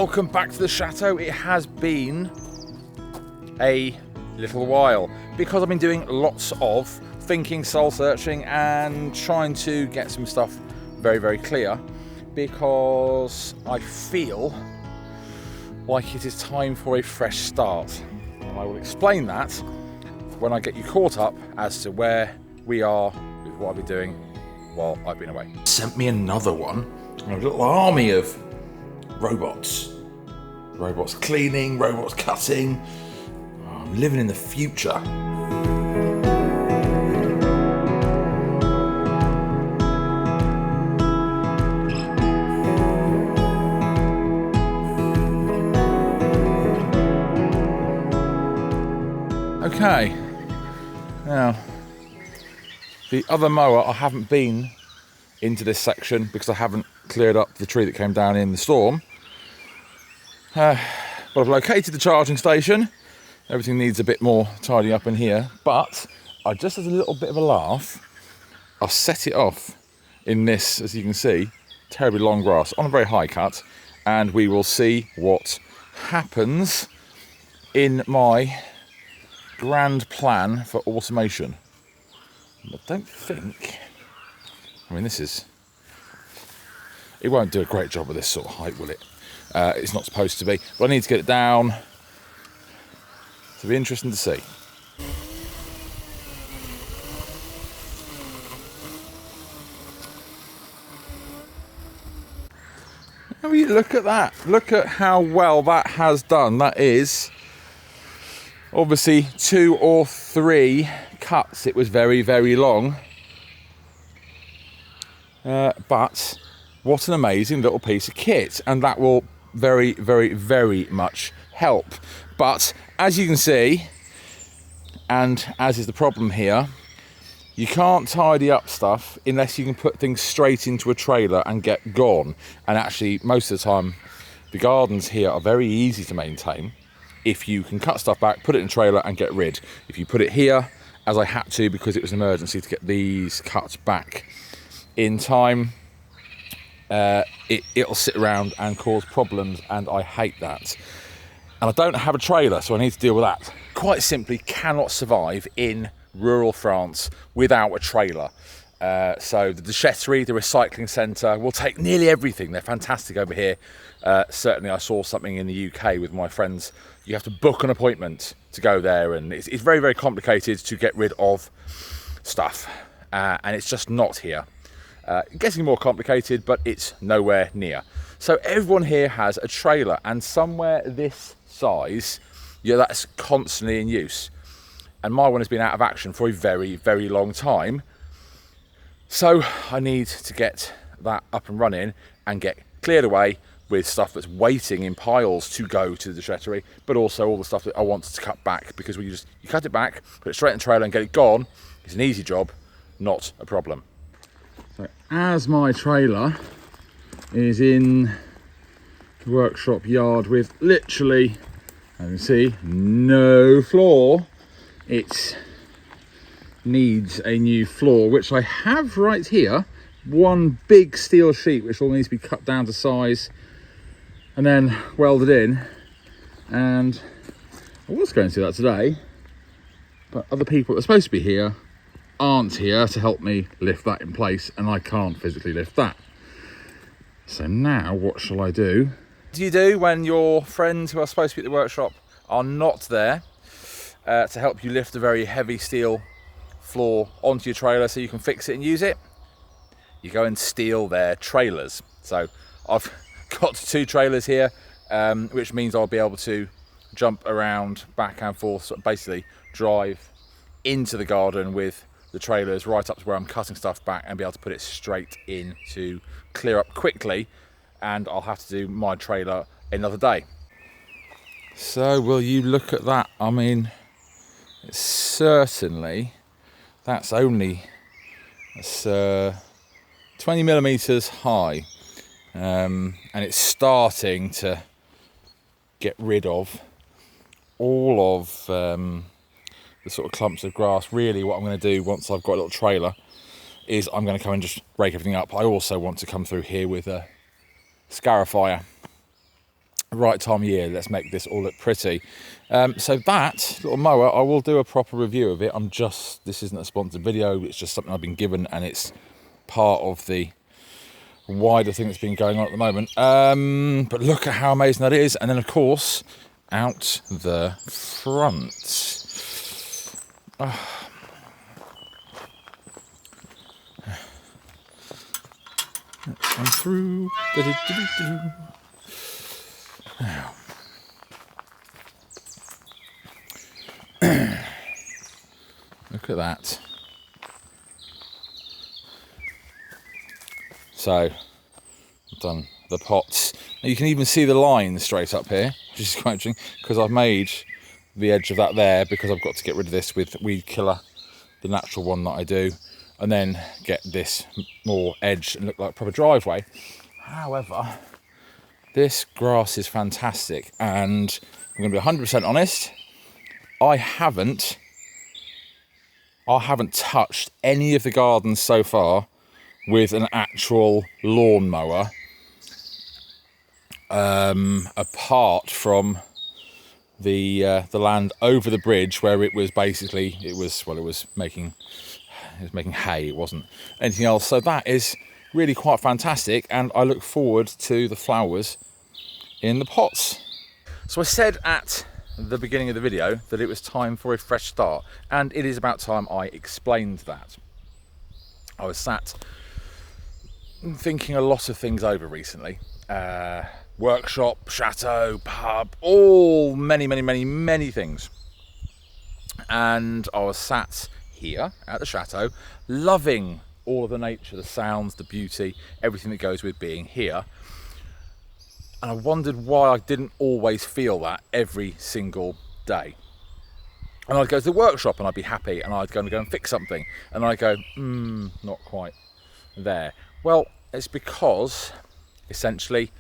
welcome back to the chateau. It has been a little while because I've been doing lots of thinking, soul searching and trying to get some stuff very, very clear, because I feel like it is time for a fresh start. And I will explain that when I get you caught up as to where we are with what I've been doing while I've been away. Sent me another one, a little army of robots. Robots cleaning, robots cutting. Oh, I'm living in the future. Okay, now the other mower, I haven't been into this section because I haven't cleared up the tree that came down in the storm. But I've located the charging station. Everything needs a bit more tidying up in here, but I just, as a little bit of a laugh, I'll set it off in this, as you can see, terribly long grass on a very high cut, and we will see what happens in my grand plan for automation. I don't think, I mean, it won't do a great job at this sort of height, will it? It's not supposed to be, but I need to get it down. It'll be interesting to see. I mean, look at that. Look at how well that has done. That is obviously 2 or 3 cuts. It was very, very long. But what an amazing little piece of kit. And that will very, very, very much help. But as you can see, and as is the problem here, you can't tidy up stuff unless you can put things straight into a trailer and get gone. And actually, most of the time, the gardens here are very easy to maintain if you can cut stuff back, put it in a trailer and get rid. If you put it here, as I had to because it was an emergency to get these cuts back in time, it'll sit around and cause problems, and I hate that. And I don't have a trailer, so I need to deal with that. Quite simply cannot survive in rural France without a trailer. So the déchetterie, the recycling centre, will take nearly everything. They're fantastic over here. Certainly I saw something in the UK with my friends. You have to book an appointment to go there, and it's very, very complicated to get rid of stuff. And it's just not here. Getting more complicated, but it's nowhere near. So everyone here has a trailer, and somewhere this size, yeah, that's constantly in use. And my one has been out of action for a very, very long time. So I need to get that up and running and get cleared away with stuff that's waiting in piles to go to the déchetterie, but also all the stuff that I wanted to cut back, because when you cut it back, put it straight in the trailer and get it gone, it's an easy job, not a problem. So as my trailer is in the workshop yard with literally, as you can see, no floor, it needs a new floor, which I have right here. One big steel sheet which all needs to be cut down to size and then welded in. And I was going to do that today, but other people that are supposed to be here aren't here to help me lift that in place, and I can't physically lift that. So now what shall I do? What do you do when your friends who are supposed to be at the workshop are not there to help you lift a very heavy steel floor onto your trailer so you can fix it and use it? You go and steal their trailers. So I've got 2 trailers here, which means I'll be able to jump around back and forth, so basically drive into the garden with the trailers right up to where I'm cutting stuff back and be able to put it straight in to clear up quickly, and I'll have to do my trailer another day. So will you look at that? I mean, it's certainly, that's 20 millimeters high, and it's starting to get rid of all of the sort of clumps of grass. Really what I'm going to do once I've got a little trailer is I'm going to come and just rake everything up. I also want to come through here with a scarifier right time of year, let's make this all look pretty. So that little mower, I will do a proper review of it. This isn't a sponsored video, it's just something I've been given, and it's part of the wider thing that's been going on at the moment. But look at how amazing that is. And then of course, out the front. Let's come through. Now. Look at that. So, I've done the pots. Now you can even see the line straight up here, which is quite interesting, because I've made the edge of that there because I've got to get rid of this with weed killer, the natural one that I do, and then get this more edge and look like a proper driveway. However, this grass is fantastic, and I'm going to be 100% honest, I haven't touched any of the gardens so far with an actual lawnmower, apart from the land over the bridge where it was making hay. It wasn't anything else. So that is really quite fantastic, and I look forward to the flowers in the pots. So I said at the beginning of the video that it was time for a fresh start, and it is about time I explained that. I was sat thinking a lot of things over recently. Workshop, chateau, pub, all many things. And I was sat here at the chateau, loving all of the nature, the sounds, the beauty, everything that goes with being here. And I wondered why I didn't always feel that every single day. And I'd go to the workshop and I'd be happy, and I'd go and fix something, and I'd go, not quite there. Well, it's because essentially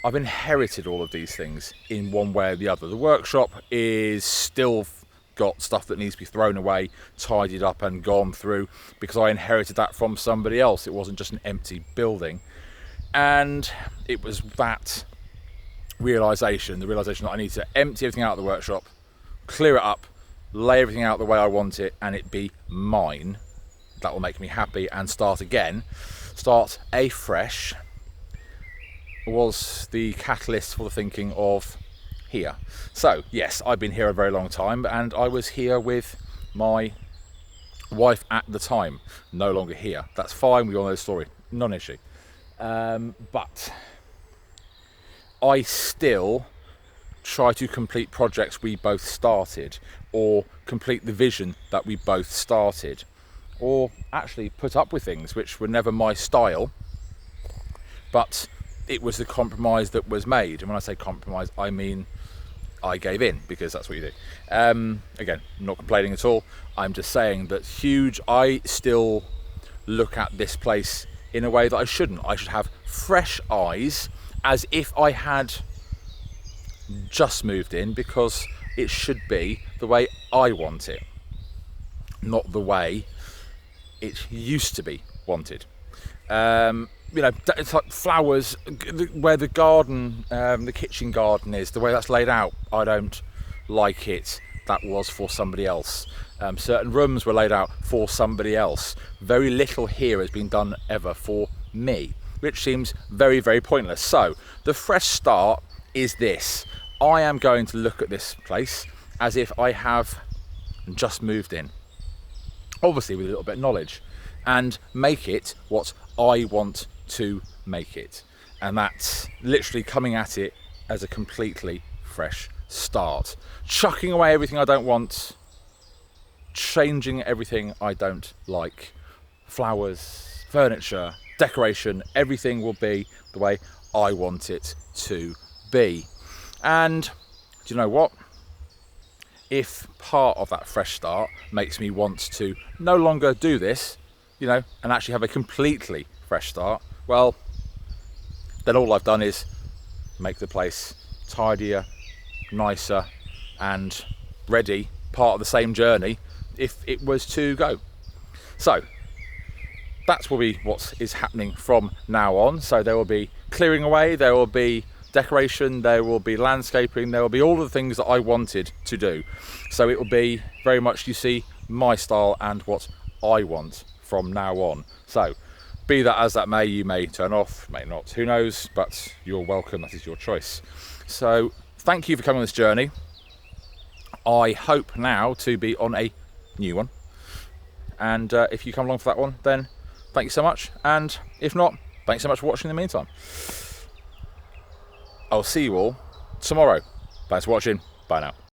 I've inherited all of these things in one way or the other. The workshop is still got stuff that needs to be thrown away, tidied up and gone through, because I inherited that from somebody else. It wasn't just an empty building. And it was that realisation, the realisation that I need to empty everything out of the workshop, clear it up, lay everything out the way I want it, and it be mine. That will make me happy, and start again, start afresh, was the catalyst for the thinking of here. So yes, I've been here a very long time, and I was here with my wife at the time. No longer here. That's fine, we all know the story, non-issue. But I still try to complete projects we both started, or complete the vision that we both started, or actually put up with things which were never my style, but it was the compromise that was made. And when I say compromise, I mean I gave in, because that's what you do. Again, I'm not complaining at all. I'm just saying that I still look at this place in a way that I shouldn't. I should have fresh eyes, as if I had just moved in, because it should be the way I want it, not the way it used to be wanted. It's like flowers, where the garden, the kitchen garden is, the way that's laid out, I don't like it. That was for somebody else. Certain rooms were laid out for somebody else. Very little here has been done ever for me, which seems very, very pointless. So the fresh start is this. I am going to look at this place as if I have just moved in, obviously with a little bit of knowledge, and make it what I want to make it. And that's literally coming at it as a completely fresh start, chucking away everything I don't want, changing everything I don't like. Flowers, furniture, decoration, everything will be the way I want it to be. And do you know what? If part of that fresh start makes me want to no longer do this, and actually have a completely fresh start, well, then all I've done is make the place tidier, nicer, and ready, part of the same journey if it was to go. So that's what is happening from now on. So there will be clearing away, there will be decoration, there will be landscaping, there will be all of the things that I wanted to do. So it will be very much, you see, my style and what I want from now on. So be that as that may, you may turn off, may not, who knows, but you're welcome, that is your choice. So thank you for coming on this journey. I hope now to be on a new one, and if you come along for that one, then thank you so much, and if not, thanks so much for watching in the meantime. I'll see you all tomorrow. Thanks for watching. Bye now.